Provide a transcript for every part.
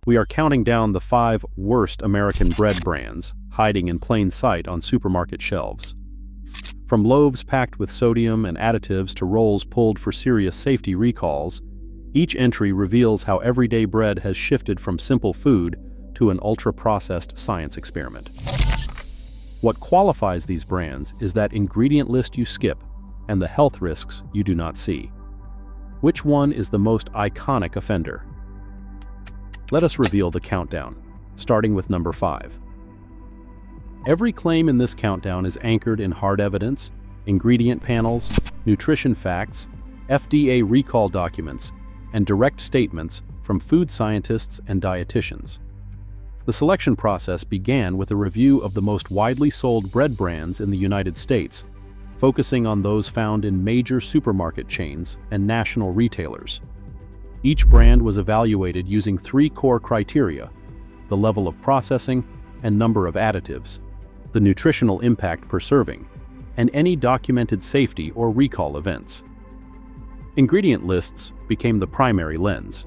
We are counting down the 5 worst American bread brands hiding in plain sight on supermarket shelves. From loaves packed with sodium and additives to rolls pulled for serious safety recalls, each entry reveals how everyday bread has shifted from simple food to an ultra-processed science experiment. What qualifies these brands is that ingredient list you skip and the health risks you do not see. Which one is the most iconic offender? Let us reveal the countdown, starting with number 5. Every claim in this countdown is anchored in hard evidence, ingredient panels, nutrition facts, FDA recall documents, and direct statements from food scientists and dietitians. The selection process began with a review of the most widely sold bread brands in the United States, focusing on those found in major supermarket chains and national retailers. Each brand was evaluated using 3 core criteria: the level of processing and number of additives, the nutritional impact per serving, and any documented safety or recall events. Ingredient lists became the primary lens.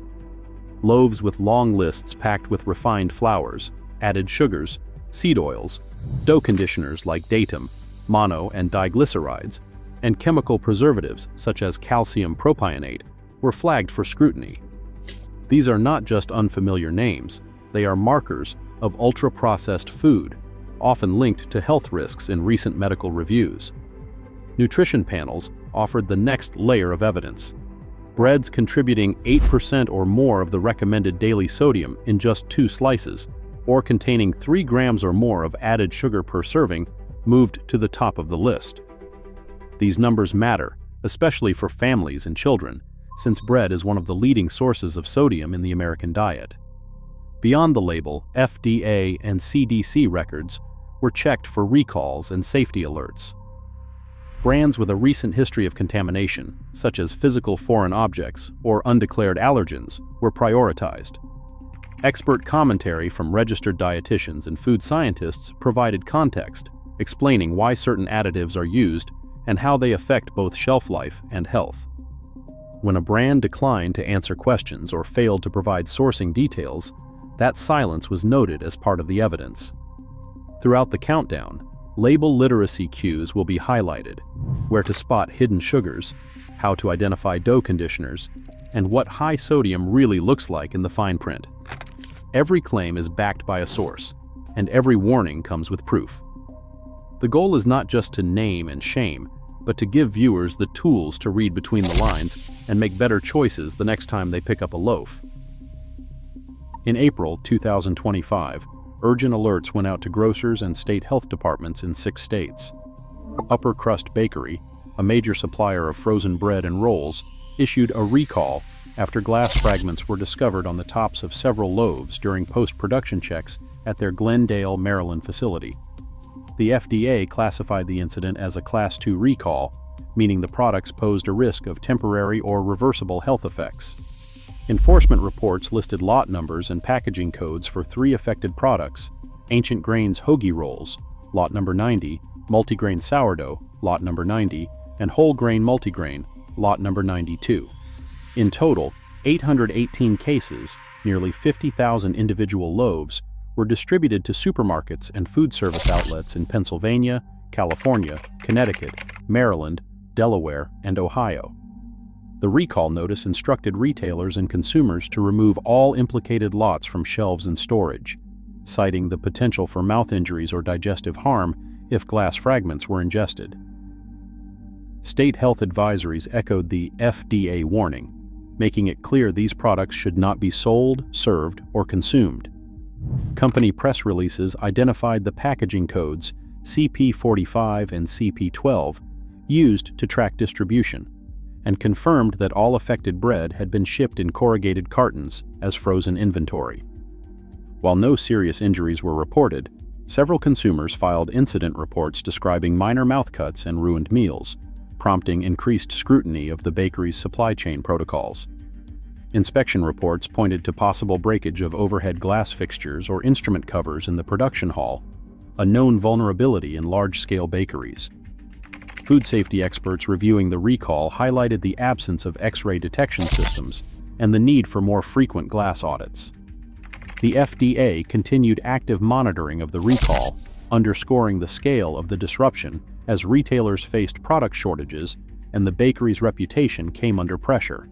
Loaves with long lists packed with refined flours, added sugars, seed oils, dough conditioners like datum, mono and diglycerides, and chemical preservatives such as calcium propionate were flagged for scrutiny. These are not just unfamiliar names, they are markers of ultra-processed food, often linked to health risks in recent medical reviews. Nutrition panels offered the next layer of evidence. Breads contributing 8% or more of the recommended daily sodium in just 2 slices, or containing 3 grams or more of added sugar per serving, moved to the top of the list. These numbers matter, especially for families and children, since bread is one of the leading sources of sodium in the American diet. Beyond the label, FDA and CDC records were checked for recalls and safety alerts. Brands with a recent history of contamination, such as physical foreign objects or undeclared allergens, were prioritized. Expert commentary from registered dietitians and food scientists provided context, explaining why certain additives are used and how they affect both shelf life and health. When a brand declined to answer questions or failed to provide sourcing details, that silence was noted as part of the evidence. Throughout the countdown, label literacy cues will be highlighted: where to spot hidden sugars, how to identify dough conditioners, and what high sodium really looks like in the fine print. Every claim is backed by a source, and every warning comes with proof. The goal is not just to name and shame, but to give viewers the tools to read between the lines and make better choices the next time they pick up a loaf. In April 2025, urgent alerts went out to grocers and state health departments in 6 states. Upper Crust Bakery, a major supplier of frozen bread and rolls, issued a recall after glass fragments were discovered on the tops of several loaves during post-production checks at their Glendale, Maryland facility. The FDA classified the incident as a Class 2 recall, meaning the products posed a risk of temporary or reversible health effects. Enforcement reports listed lot numbers and packaging codes for 3 affected products: Ancient Grains hoagie rolls, lot number 90, multigrain sourdough, lot number 90, and whole grain multigrain, lot number 92. In total, 818 cases, nearly 50,000 individual loaves, were distributed to supermarkets and food service outlets in Pennsylvania, California, Connecticut, Maryland, Delaware, and Ohio. The recall notice instructed retailers and consumers to remove all implicated lots from shelves and storage, citing the potential for mouth injuries or digestive harm if glass fragments were ingested. State health advisories echoed the FDA warning, making it clear these products should not be sold, served, or consumed. Company press releases identified the packaging codes CP45 and CP12 used to track distribution, and confirmed that all affected bread had been shipped in corrugated cartons as frozen inventory. While no serious injuries were reported, several consumers filed incident reports describing minor mouth cuts and ruined meals, prompting increased scrutiny of the bakery's supply chain protocols. Inspection reports pointed to possible breakage of overhead glass fixtures or instrument covers in the production hall, a known vulnerability in large-scale bakeries. Food safety experts reviewing the recall highlighted the absence of X-ray detection systems and the need for more frequent glass audits. The FDA continued active monitoring of the recall, underscoring the scale of the disruption as retailers faced product shortages and the bakery's reputation came under pressure.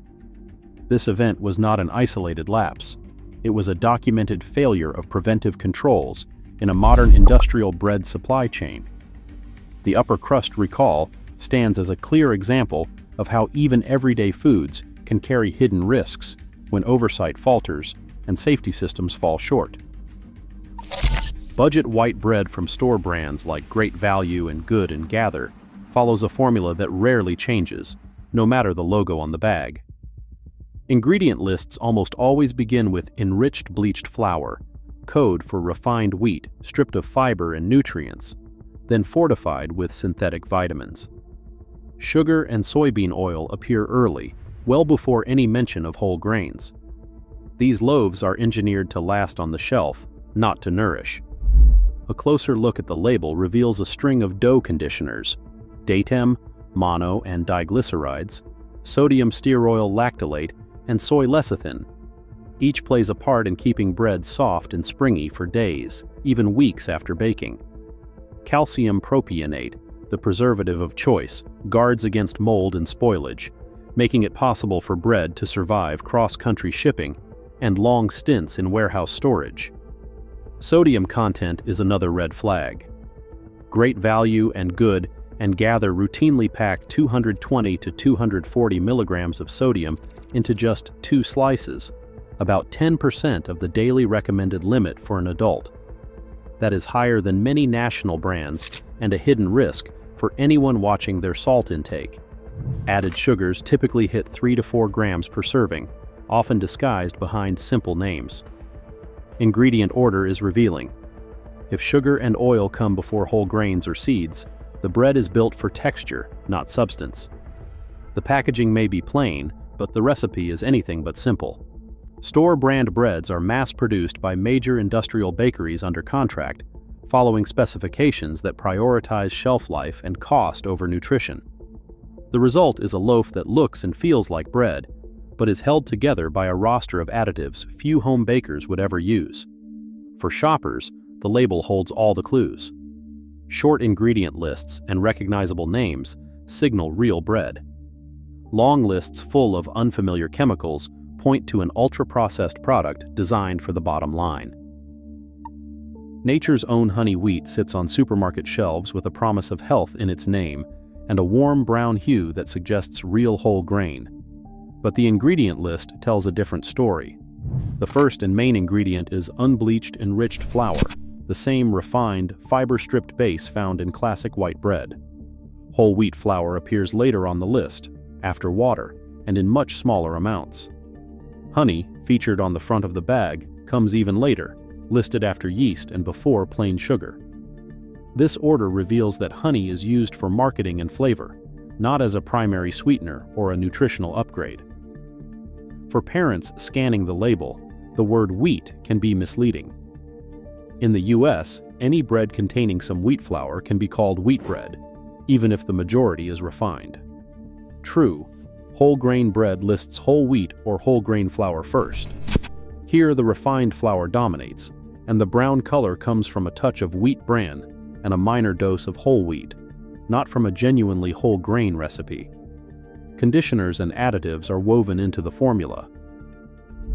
This event was not an isolated lapse. It was a documented failure of preventive controls in a modern industrial bread supply chain. The upper crust recall stands as a clear example of how even everyday foods can carry hidden risks when oversight falters and safety systems fall short. Budget white bread from store brands like Great Value and Good and Gather follows a formula that rarely changes, no matter the logo on the bag. Ingredient lists almost always begin with enriched bleached flour, code for refined wheat stripped of fiber and nutrients, then fortified with synthetic vitamins. Sugar and soybean oil appear early, well before any mention of whole grains. These loaves are engineered to last on the shelf, not to nourish. A closer look at the label reveals a string of dough conditioners, datem, mono and diglycerides, sodium stearoyl lactylate, and soy lecithin. Each plays a part in keeping bread soft and springy for days, even weeks after baking. Calcium propionate, the preservative of choice, guards against mold and spoilage, making it possible for bread to survive cross-country shipping and long stints in warehouse storage. Sodium content is another red flag. Great Value and Good and Gather routinely pack 220 to 240 milligrams of sodium into just 2 slices, about 10% of the daily recommended limit for an adult. That is higher than many national brands and a hidden risk for anyone watching their salt intake. Added sugars typically hit 3 to 4 grams per serving, often disguised behind simple names. Ingredient order is revealing. If sugar and oil come before whole grains or seeds, the bread is built for texture, not substance. The packaging may be plain, but the recipe is anything but simple. Store brand breads are mass-produced by major industrial bakeries under contract, following specifications that prioritize shelf life and cost over nutrition. The result is a loaf that looks and feels like bread, but is held together by a roster of additives few home bakers would ever use. For shoppers, the label holds all the clues. Short ingredient lists and recognizable names signal real bread. Long lists full of unfamiliar chemicals point to an ultra-processed product designed for the bottom line. Nature's own honey wheat sits on supermarket shelves with a promise of health in its name and a warm brown hue that suggests real whole grain. But the ingredient list tells a different story. The first and main ingredient is unbleached enriched flour, the same refined, fiber-stripped base found in classic white bread. Whole wheat flour appears later on the list, after water, and in much smaller amounts. Honey, featured on the front of the bag, comes even later, listed after yeast and before plain sugar. This order reveals that honey is used for marketing and flavor, not as a primary sweetener or a nutritional upgrade. For parents scanning the label, the word wheat can be misleading. In the US, any bread containing some wheat flour can be called wheat bread, even if the majority is refined. True, whole grain bread lists whole wheat or whole grain flour first. Here the refined flour dominates, and the brown color comes from a touch of wheat bran and a minor dose of whole wheat, not from a genuinely whole grain recipe. Conditioners and additives are woven into the formula.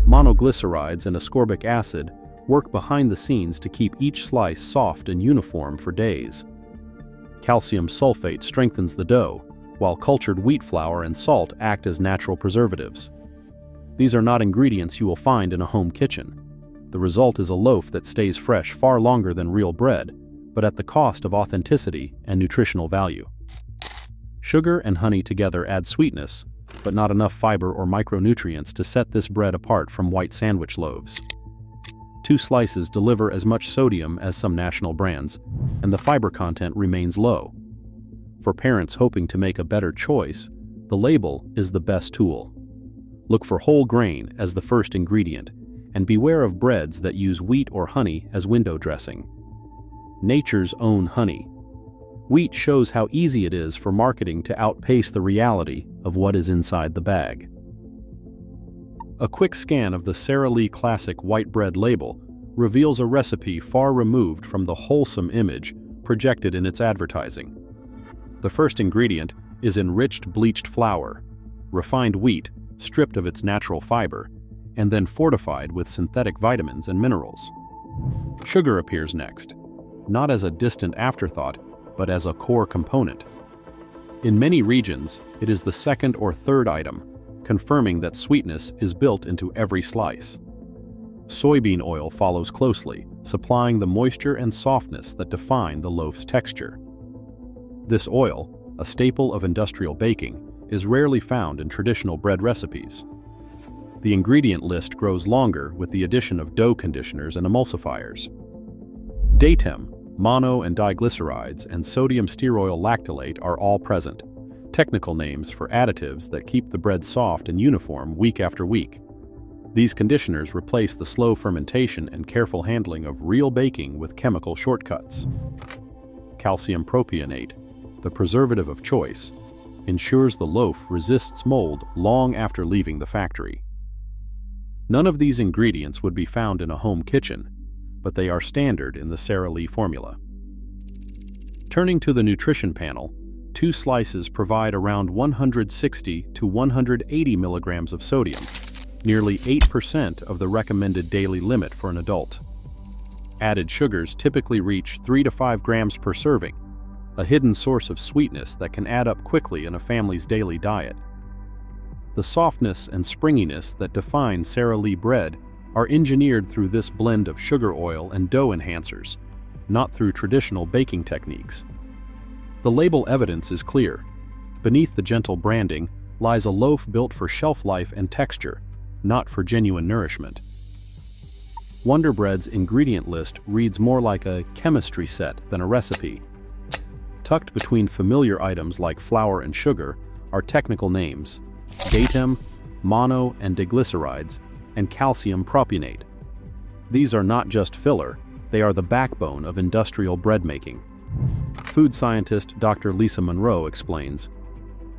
Monoglycerides and ascorbic acid work behind the scenes to keep each slice soft and uniform for days. Calcium sulfate strengthens the dough, while cultured wheat flour and salt act as natural preservatives. These are not ingredients you will find in a home kitchen. The result is a loaf that stays fresh far longer than real bread, but at the cost of authenticity and nutritional value. Sugar and honey together add sweetness, but not enough fiber or micronutrients to set this bread apart from white sandwich loaves. 2 slices deliver as much sodium as some national brands, and the fiber content remains low. For parents hoping to make a better choice, the label is the best tool. Look for whole grain as the first ingredient, and beware of breads that use wheat or honey as window dressing. Nature's own honey. Wheat shows how easy it is for marketing to outpace the reality of what is inside the bag. A quick scan of the Sara Lee Classic white bread label reveals a recipe far removed from the wholesome image projected in its advertising. The first ingredient is enriched bleached flour, refined wheat stripped of its natural fiber, and then fortified with synthetic vitamins and minerals. Sugar appears next, not as a distant afterthought, but as a core component. In many regions, it is the second or third item, confirming that sweetness is built into every slice. Soybean oil follows closely, supplying the moisture and softness that define the loaf's texture. This oil, a staple of industrial baking, is rarely found in traditional bread recipes. The ingredient list grows longer with the addition of dough conditioners and emulsifiers. Datem, mono and diglycerides, and sodium stearoyl lactylate are all present, technical names for additives that keep the bread soft and uniform week after week. These conditioners replace the slow fermentation and careful handling of real baking with chemical shortcuts. Calcium propionate, the preservative of choice, ensures the loaf resists mold long after leaving the factory. None of these ingredients would be found in a home kitchen, but they are standard in the Sara Lee formula. Turning to the nutrition panel, 2 slices provide around 160 to 180 milligrams of sodium, nearly 8% of the recommended daily limit for an adult. Added sugars typically reach 3 to 5 grams per serving, a hidden source of sweetness that can add up quickly in a family's daily diet. The softness and springiness that define Sara Lee bread are engineered through this blend of sugar oil and dough enhancers, not through traditional baking techniques. The label evidence is clear. Beneath the gentle branding lies a loaf built for shelf life and texture, not for genuine nourishment. Wonder Bread's ingredient list reads more like a chemistry set than a recipe. Tucked between familiar items like flour and sugar are technical names: datem, mono and diglycerides, and calcium propionate. These are not just filler, they are the backbone of industrial bread making. Food scientist Dr. Lisa Monroe explains,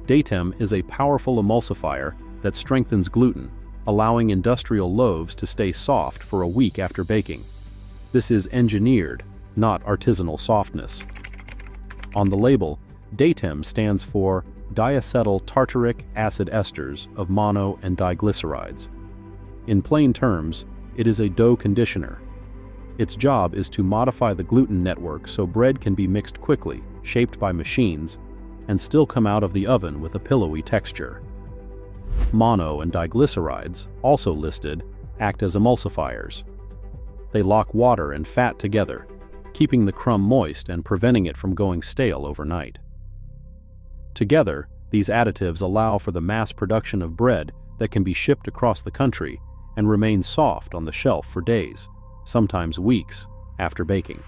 datem is a powerful emulsifier that strengthens gluten, allowing industrial loaves to stay soft for a week after baking. This is engineered, not artisanal softness. On the label, datem stands for diacetyl tartaric acid esters of mono and diglycerides. In plain terms, it is a dough conditioner. Its job is to modify the gluten network so bread can be mixed quickly, shaped by machines, and still come out of the oven with a pillowy texture. Mono and diglycerides, also listed, act as emulsifiers. They lock water and fat together, keeping the crumb moist and preventing it from going stale overnight. Together, these additives allow for the mass production of bread that can be shipped across the country and remain soft on the shelf for days, sometimes weeks, after baking.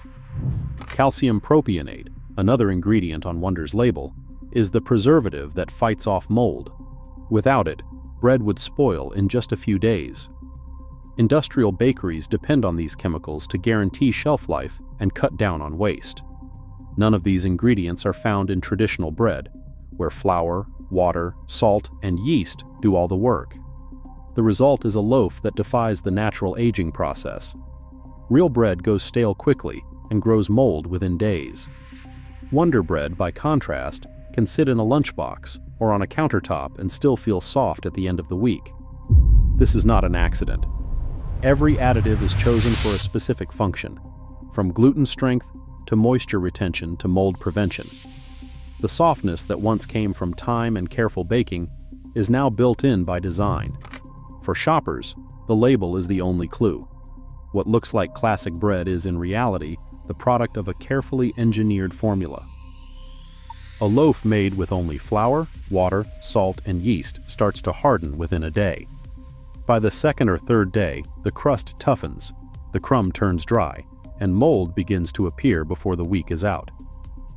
Calcium propionate, another ingredient on Wonder's label, is the preservative that fights off mold. Without it, bread would spoil in just a few days. Industrial bakeries depend on these chemicals to guarantee shelf life and cut down on waste. None of these ingredients are found in traditional bread, where flour, water, salt, and yeast do all the work. The result is a loaf that defies the natural aging process. Real bread goes stale quickly and grows mold within days. Wonder Bread, by contrast, can sit in a lunchbox or on a countertop and still feel soft at the end of the week. This is not an accident. Every additive is chosen for a specific function, from gluten strength to moisture retention to mold prevention. The softness that once came from time and careful baking is now built in by design. For shoppers, the label is the only clue. What looks like classic bread is, in reality, the product of a carefully engineered formula. A loaf made with only flour, water, salt, and yeast starts to harden within a day. By the second or third day, the crust toughens, the crumb turns dry, and mold begins to appear before the week is out.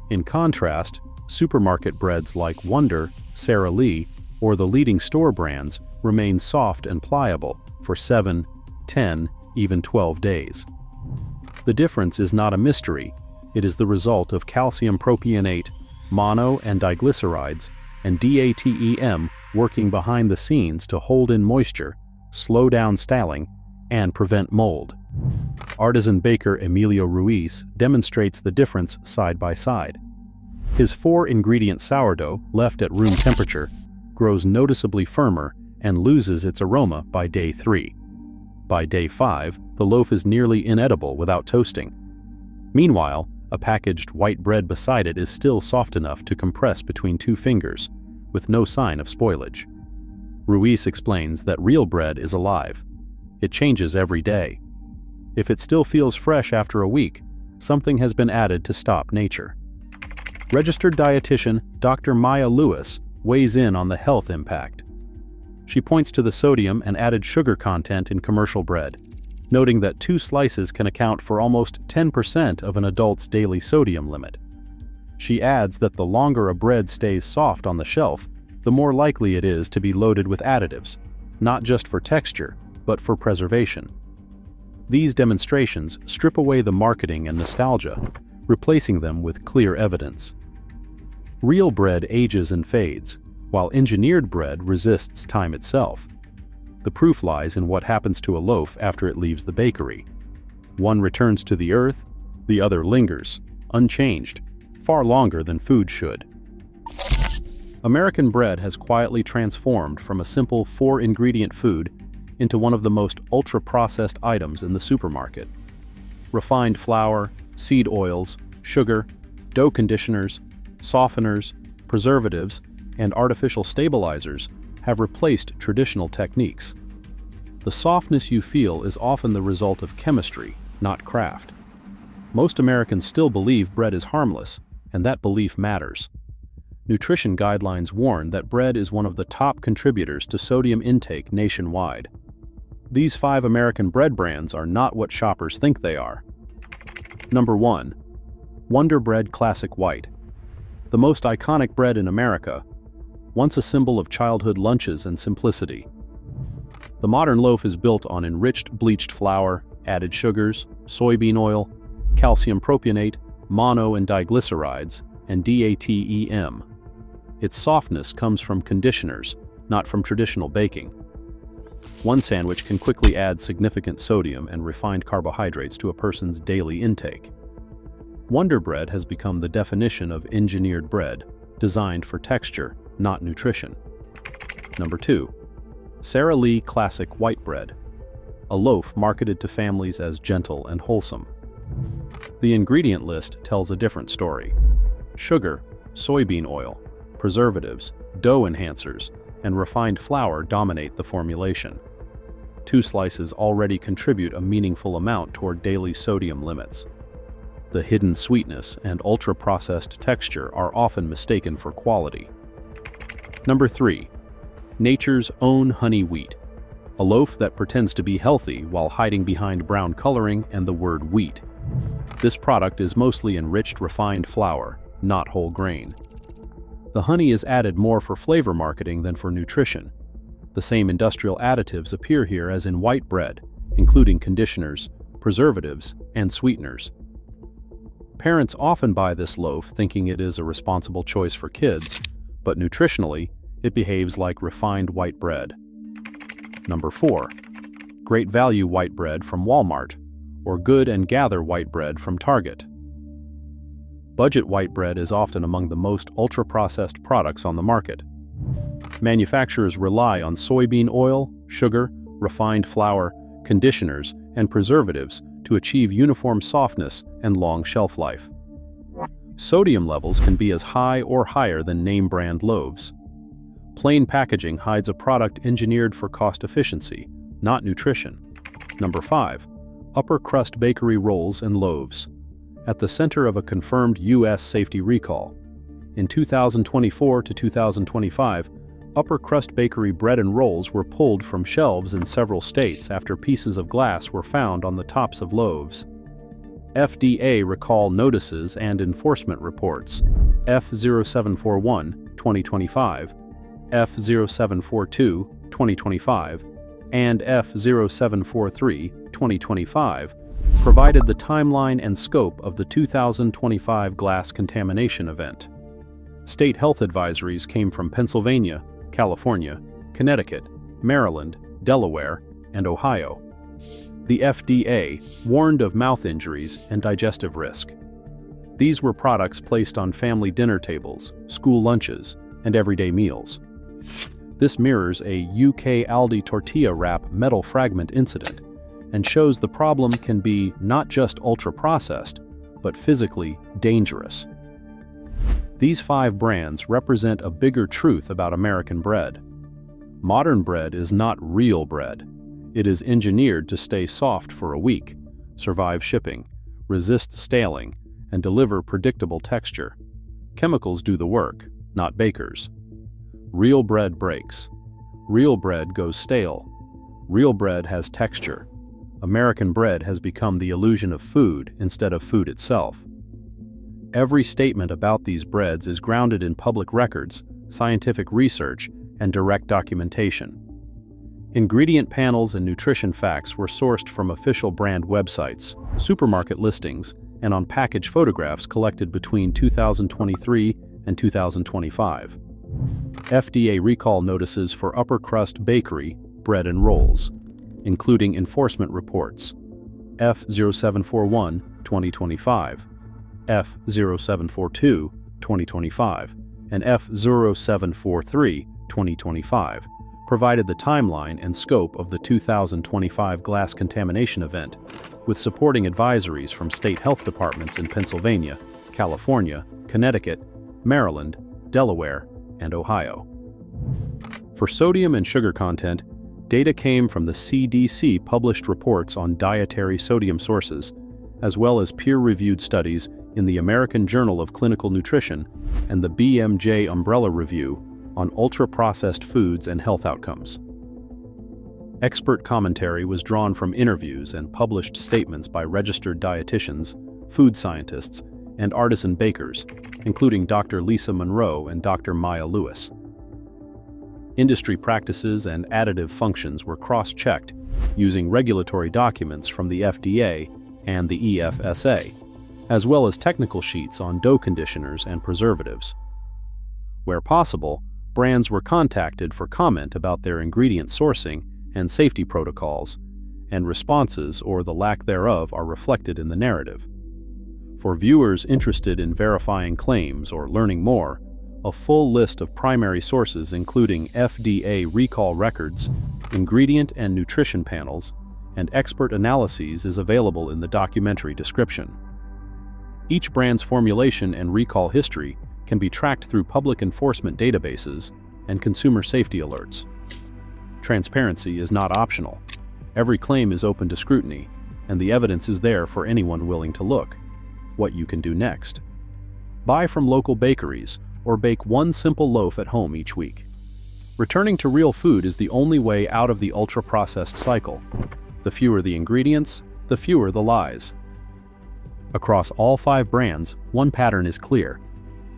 In contrast, supermarket breads like Wonder, Sara Lee, or the leading store brands remain soft and pliable for 7, 10, even 12 days. The difference is not a mystery, it is the result of calcium propionate, mono and diglycerides, and DATEM working behind the scenes to hold in moisture, slow down staling, and prevent mold. Artisan baker Emilio Ruiz demonstrates the difference side by side. His 4-ingredient sourdough, left at room temperature, grows noticeably firmer and loses its aroma by day 3. By day 5, the loaf is nearly inedible without toasting. Meanwhile, a packaged white bread beside it is still soft enough to compress between 2 fingers, with no sign of spoilage. Ruiz explains that real bread is alive. It changes every day. If it still feels fresh after a week, something has been added to stop nature. Registered dietitian Dr. Maya Lewis weighs in on the health impact. She points to the sodium and added sugar content in commercial bread, noting that 2 slices can account for almost 10% of an adult's daily sodium limit. She adds that the longer a bread stays soft on the shelf, the more likely it is to be loaded with additives, not just for texture, but for preservation. These demonstrations strip away the marketing and nostalgia, replacing them with clear evidence. Real bread ages and fades, while engineered bread resists time itself. The proof lies in what happens to a loaf after it leaves the bakery. One returns to the earth, the other lingers, unchanged, far longer than food should. American bread has quietly transformed from a simple 4-ingredient food into one of the most ultra-processed items in the supermarket. Refined flour, seed oils, sugar, dough conditioners, softeners, preservatives, and artificial stabilizers have replaced traditional techniques. The softness you feel is often the result of chemistry, not craft. Most Americans still believe bread is harmless, and that belief matters. Nutrition guidelines warn that bread is one of the top contributors to sodium intake nationwide. These 5 American bread brands are not what shoppers think they are. Number 1. Wonder Bread Classic White. The most iconic bread in America, once a symbol of childhood lunches and simplicity. The modern loaf is built on enriched bleached flour, added sugars, soybean oil, calcium propionate, mono and diglycerides, and DATEM. Its softness comes from conditioners, not from traditional baking. One sandwich can quickly add significant sodium and refined carbohydrates to a person's daily intake. Wonder Bread has become the definition of engineered bread, designed for texture, not nutrition. Number 2. Sara Lee Classic White Bread. A loaf marketed to families as gentle and wholesome. The ingredient list tells a different story. Sugar, soybean oil, preservatives, dough enhancers, and refined flour dominate the formulation. 2 slices already contribute a meaningful amount toward daily sodium limits. The hidden sweetness and ultra-processed texture are often mistaken for quality. Number 3. Nature's Own Honey Wheat. A loaf that pretends to be healthy while hiding behind brown coloring and the word wheat. This product is mostly enriched refined flour, not whole grain. The honey is added more for flavor marketing than for nutrition. The same industrial additives appear here as in white bread, including conditioners, preservatives, and sweeteners. Parents often buy this loaf thinking it is a responsible choice for kids, but nutritionally, it behaves like refined white bread. Number 4. Great Value White Bread from Walmart, or Good and Gather White Bread from Target. Budget white bread is often among the most ultra-processed products on the market. Manufacturers rely on soybean oil, sugar, refined flour, conditioners, and preservatives to achieve uniform softness and long shelf life. Sodium levels can be as high or higher than name-brand loaves. Plain packaging hides a product engineered for cost efficiency, not nutrition. Number 5. Upper Crust Bakery Rolls and Loaves. At the center of a confirmed U.S. safety recall. In 2024 to 2025, Upper Crust Bakery bread and rolls were pulled from shelves in several states after pieces of glass were found on the tops of loaves. FDA recall notices and enforcement reports F0741, 2025, F0742, 2025, and F0743, 2025, provided the timeline and scope of the 2025 glass contamination event. State health advisories came from Pennsylvania, California, Connecticut, Maryland, Delaware, and Ohio. The FDA warned of mouth injuries and digestive risk. These were products placed on family dinner tables, school lunches, and everyday meals. This mirrors a UK Aldi tortilla wrap metal fragment incident and shows the problem can be not just ultra-processed, but physically dangerous. These 5 brands represent a bigger truth about American bread. Modern bread is not real bread. It is engineered to stay soft for a week, survive shipping, resist staling, and deliver predictable texture. Chemicals do the work, not bakers. Real bread breaks. Real bread goes stale. Real bread has texture. American bread has become the illusion of food instead of food itself. Every statement about these breads is grounded in public records, scientific research, and direct documentation. Ingredient panels and nutrition facts were sourced from official brand websites, supermarket listings, and on package photographs collected between 2023 and 2025. FDA recall notices for Upper Crust Bakery, bread and rolls, including enforcement reports F0741, 2025, F0742, 2025, and F0743, 2025, provided the timeline and scope of the 2025 glass contamination event, with supporting advisories from state health departments in Pennsylvania, California, Connecticut, Maryland, Delaware, and Ohio. For sodium and sugar content, data came from the CDC published reports on dietary sodium sources, as well as peer-reviewed studies in the American Journal of Clinical Nutrition and the BMJ Umbrella Review on ultra-processed foods and health outcomes. Expert commentary was drawn from interviews and published statements by registered dietitians, food scientists, and artisan bakers, including Dr. Lisa Monroe and Dr. Maya Lewis. Industry practices and additive functions were cross-checked using regulatory documents from the FDA and the EFSA, as well as technical sheets on dough conditioners and preservatives. Where possible, brands were contacted for comment about their ingredient sourcing and safety protocols, and responses or the lack thereof are reflected in the narrative. For viewers interested in verifying claims or learning more, a full list of primary sources including FDA recall records, ingredient and nutrition panels, and expert analyses is available in the documentary description. Each brand's formulation and recall history can be tracked through public enforcement databases and consumer safety alerts. Transparency is not optional. Every claim is open to scrutiny, and the evidence is there for anyone willing to look. What you can do next: buy from local bakeries or bake one simple loaf at home each week. Returning to real food is the only way out of the ultra-processed cycle. The fewer the ingredients, the fewer the lies. Across all 5 brands, one pattern is clear.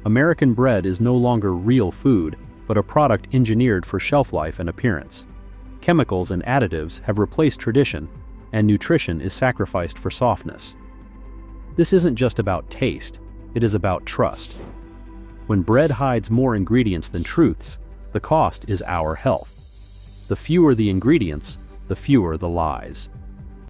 American bread is no longer real food, but a product engineered for shelf life and appearance. Chemicals and additives have replaced tradition, and nutrition is sacrificed for softness. This isn't just about taste, it is about trust. When bread hides more ingredients than truths, the cost is our health. The fewer the ingredients, the fewer the lies.